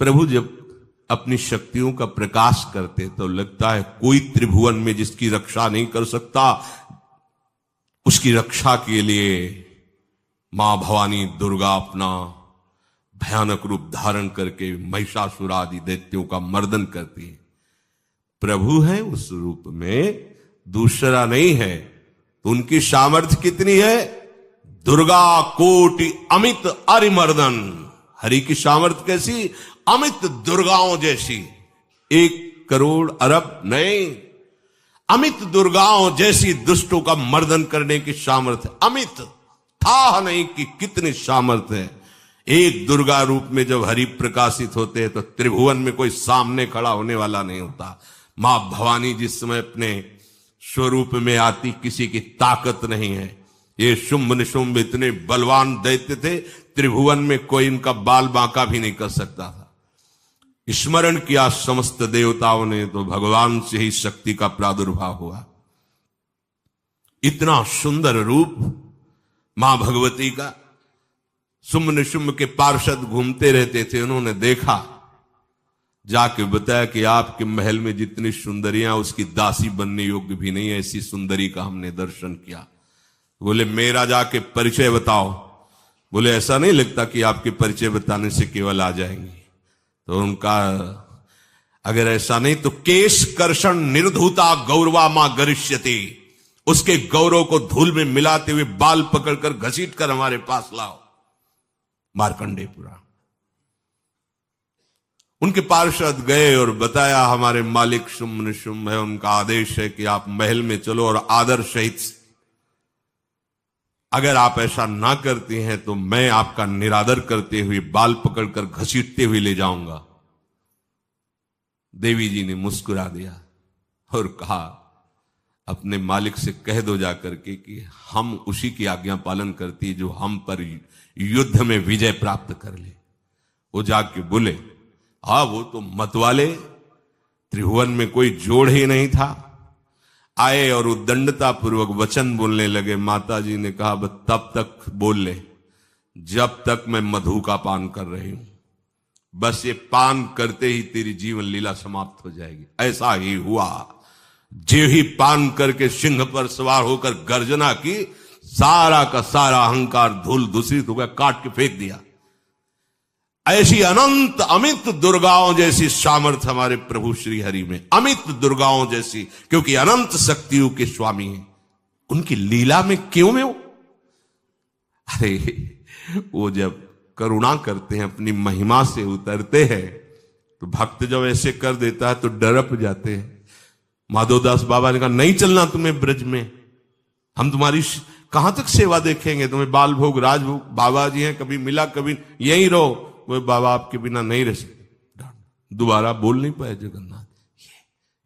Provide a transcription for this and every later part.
प्रभु जब अपनी शक्तियों का प्रकाश करते तो लगता है कोई त्रिभुवन में जिसकी रक्षा नहीं कर सकता, उसकी रक्षा के लिए मां भवानी दुर्गा अपना भयानक रूप धारण करके महिषासुर आदि दैत्यों का मर्दन करती है। प्रभु है उस रूप में, दूसरा नहीं है। तो उनकी सामर्थ्य कितनी है? दुर्गा कोटि अमित अरिमर्दन। हरि की सामर्थ्य कैसी? अमित दुर्गाओं जैसी। 1 करोड़ अरब नहीं, अमित दुर्गाओं जैसी दुष्टों का मर्दन करने की सामर्थ्य। अमित था नहीं कि कितनी सामर्थ्य है। एक दुर्गा रूप में जब हरि प्रकाशित होते हैं तो त्रिभुवन में कोई सामने खड़ा होने वाला नहीं होता। मां भवानी जिस समय अपने स्वरूप में आती, किसी की ताकत नहीं है। ये शुंभ निशुंभ इतने बलवान दैत्य थे, त्रिभुवन में कोई इनका बाल बांका भी नहीं कर सकता था। स्मरण किया समस्त देवताओं ने तो भगवान से ही शक्ति का प्रादुर्भाव हुआ। इतना सुंदर रूप मां भगवती का। शुंभ निशुंभ के पार्षद घूमते रहते थे, उन्होंने देखा, जाके बताया कि आपके महल में जितनी सुंदरियां उसकी दासी बनने योग्य भी नहीं है, ऐसी सुंदरी का हमने दर्शन किया। बोले मेरा जाके परिचय बताओ। बोले ऐसा नहीं लगता कि आपके परिचय बताने से केवल आ जाएंगी। तो उनका अगर ऐसा नहीं तो केश कर्षण निर्धूता गौरवा मां गरिष्यति, उसके गौरव को धूल में मिलाते हुए बाल पकड़कर घसीट कर हमारे पास लाओ। मार्कंडेय पुराण। उनके पार्षद गए और बताया हमारे मालिक शुंभ निशुंभ है, उनका आदेश है कि आप महल में चलो और आदर सहित, अगर आप ऐसा ना करती हैं तो मैं आपका निरादर करते हुए बाल पकड़कर घसीटते हुए ले जाऊंगा। देवी जी ने मुस्कुरा दिया और कहा अपने मालिक से कह दो जाकर के कि हम उसी की आज्ञा पालन करती जो हम पर युद्ध में विजय प्राप्त कर ले। वो जाके बोले हाँ वो तो मतवाले, त्रिभुवन में कोई जोड़ ही नहीं था। आए और उद्दंडता पूर्वक वचन बोलने लगे। माता जी ने कहा बस तब तक बोल ले जब तक मैं मधु का पान कर रही हूं, बस ये पान करते ही तेरी जीवन लीला समाप्त हो जाएगी। ऐसा ही हुआ। जो ही पान करके सिंह पर सवार होकर गर्जना की, सारा का सारा अहंकार धूल दूषित हो गया, काट के फेंक दिया। ऐसी अनंत अमित दुर्गाओं जैसी सामर्थ्य हमारे प्रभु श्री हरि में, अमित दुर्गाओं जैसी, क्योंकि अनंत शक्तियों के स्वामी हैं। उनकी लीला में क्यों में हो? अरे वो जब करुणा करते हैं, अपनी महिमा से उतरते हैं, तो भक्त जब ऐसे कर देता है तो डरप जाते हैं। माधवदास बाबा ने कहा नहीं चलना तुम्हें ब्रज में, हम तुम्हारी कहां तक सेवा देखेंगे, तुम्हें बाल भोग राजभोग। बाबा जी हैं, कभी मिला कभी यहीं रहो। वो बाबा आपके बिना नहीं रह सकते। दोबारा बोल नहीं पाए जगन्नाथ।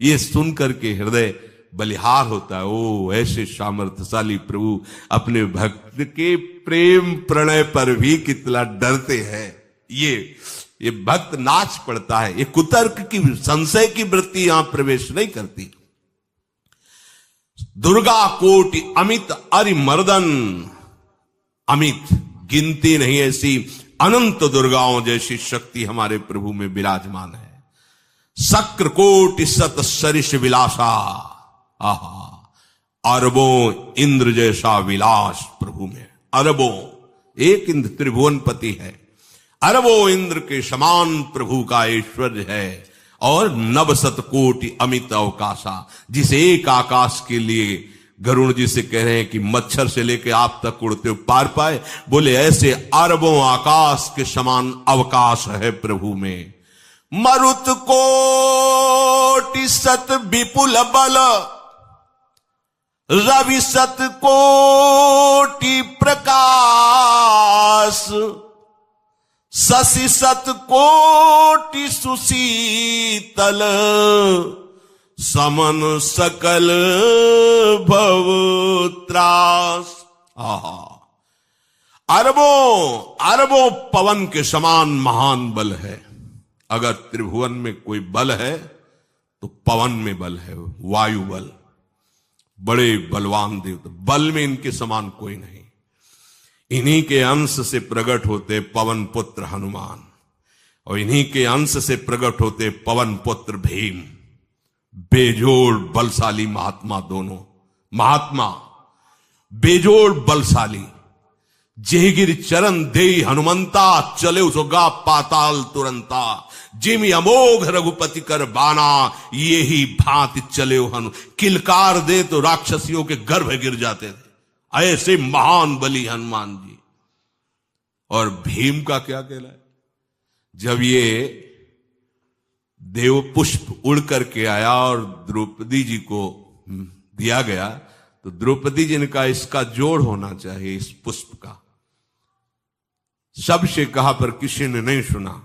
ये सुन करके हृदय बलिहार होता है। ओ ऐसे सामर्थ्यशाली प्रभु अपने भक्त के प्रेम प्रणय पर भी कितना डरते हैं। ये भक्त नाच पड़ता है। ये कुतर्क की, संशय की वृत्ति यहां प्रवेश नहीं करती। दुर्गा कोटि अमित अरिमर्दन। अमित गिनती नहीं, ऐसी अनंत दुर्गाओं जैसी शक्ति हमारे प्रभु में विराजमान है। शक्र कोटि सत सरिष विलासा। आहा, अरबों इंद्र जैसा विलास प्रभु में। अरबों, एक इंद्र त्रिभुवनपति है, अरबों इंद्र के समान प्रभु का ऐश्वर्य है। और नवशत कोटि अमित अवकाशा, जिस एक आकाश के लिए गरुड़ जी से कह रहे हैं कि मच्छर से लेके आप तक उड़ते हो पार पाए, बोले ऐसे अरबों आकाश के समान अवकाश है प्रभु में। मरुत कोटि सत विपुल बल, रवि सत कोटि प्रकाश, शशि सत कोटि सुशीतल, समन सकल भव त्रास। आहा, अरबों पवन के समान महान बल है। अगर त्रिभुवन में कोई बल है तो पवन में बल है, वायु बल। बड़े बलवान देवता, बल में इनके समान कोई नहीं। इन्हीं के अंश से प्रकट होते पवन पुत्र हनुमान। और इन्हीं के अंश से प्रकट होते पवन पुत्र भीम, बेजोड़ बलशाली महात्मा। दोनों महात्मा बेजोड़ बलशाली। जेगिर चरण दे हनुमंता, चले उसोगा पाताल तुरंता। जिमि अमोघ रघुपति कर बाना, ये ही भांति चले हनु। किलकार दे तो राक्षसियों के गर्भ गिर जाते थे। ऐसे महान बली हनुमान जी। और भीम का क्या कहला है? जब ये देव पुष्प उड़ करके आया और द्रौपदी जी को दिया गया, तो द्रौपदी जी ने कहा इसका जोड़ होना चाहिए, इस पुष्प का। सबसे कहा पर किसी ने नहीं सुना।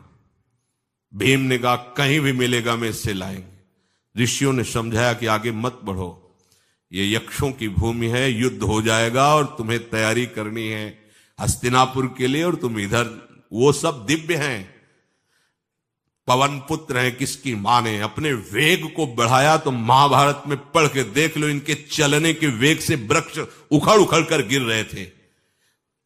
भीम ने कहा कहीं भी मिलेगा मैं इससे लाएंगे। ऋषियों ने समझाया कि आगे मत बढ़ो, ये यक्षों की भूमि है, युद्ध हो जाएगा और तुम्हें तैयारी करनी है हस्तिनापुर के लिए, और तुम इधर। वो सब दिव्य हैं, पवन पुत्र हैं। किसकी मां ने अपने वेग को बढ़ाया तो महाभारत में पढ़ के देख लो, इनके चलने के वेग से वृक्ष उखड़ उखड़ कर गिर रहे थे।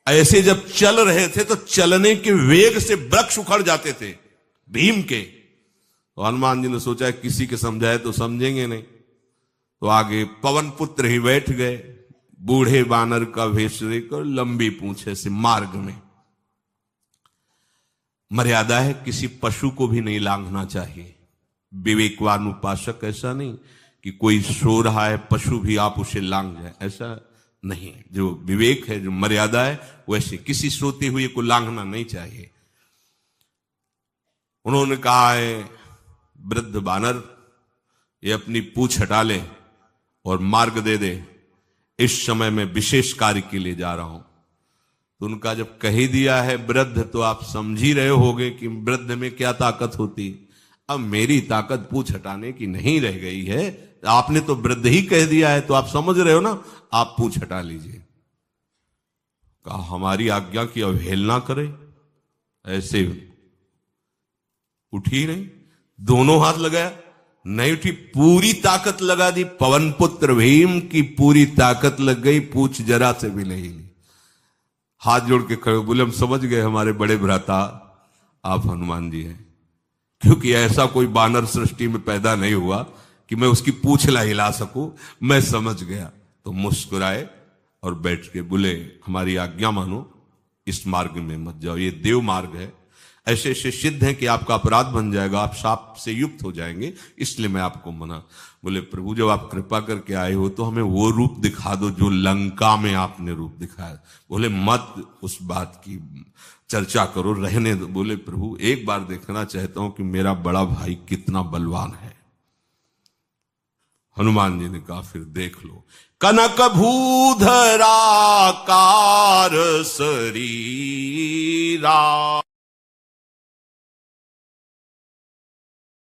ऐसे जब चल रहे थे तो चलने के वेग से वृक्ष उखड़ जाते थे भीम के। तो हनुमान जी ने सोचा किसी के समझाए तो समझेंगे नहीं, तो आगे पवन पुत्र ही बैठ गए, बूढ़े बानर का वेश लेकर, लंबी पूंछे से। मार्ग में मर्यादा है, किसी पशु को भी नहीं लांघना चाहिए। विवेकवान उपासक ऐसा नहीं कि कोई सो रहा है पशु भी आप उसे लांघ जाए, ऐसा नहीं। जो विवेक है, जो मर्यादा है, वैसे किसी सोते हुए को लांघना नहीं चाहिए। उन्होंने कहा है वृद्ध बानर ये अपनी पूंछ हटा ले और मार्ग दे दे, इस समय मैं विशेष कार्य के लिए जा रहा हूं। तो उनका जब कह ही दिया है वृद्ध, तो आप समझ ही रहे होगे कि वृद्ध में क्या ताकत होती। अब मेरी ताकत पूंछ हटाने की नहीं रह गई है, आपने तो वृद्ध ही कह दिया है, तो आप समझ रहे हो ना, आप पूंछ हटा लीजिए। कहा हमारी आज्ञा की अवहेलना करे, ऐसे उठी नहीं, दोनों हाथ लगाया, नहीं उठी, पूरी ताकत लगा दी। पवन पुत्र भीम की पूरी ताकत लग गई, पूंछ जरा से भी नहीं ली। हाथ जोड़ के खड़े बोले हम समझ गए हमारे बड़े भ्राता आप हनुमान जी हैं, क्योंकि ऐसा कोई बानर सृष्टि में पैदा नहीं हुआ कि मैं उसकी पूंछ ला हिला सकूं। मैं समझ गया। तो मुस्कुराए और बैठ के बोले हमारी आज्ञा मानो, इस मार्ग में मत जाओ, ये देव मार्ग है। ऐसे ऐसे सिद्ध है कि आपका अपराध बन जाएगा, आप शाप से युक्त हो जाएंगे, इसलिए मैं आपको मना। बोले प्रभु जब आप कृपा करके आए हो तो हमें वो रूप दिखा दो जो लंका में आपने रूप दिखाया। बोले मत उस बात की चर्चा करो, रहने दो। बोले प्रभु एक बार देखना चाहता हूं कि मेरा बड़ा भाई कितना बलवान है। हनुमान जी ने कहा फिर देख लो। कनक भूधरा कार शरीरा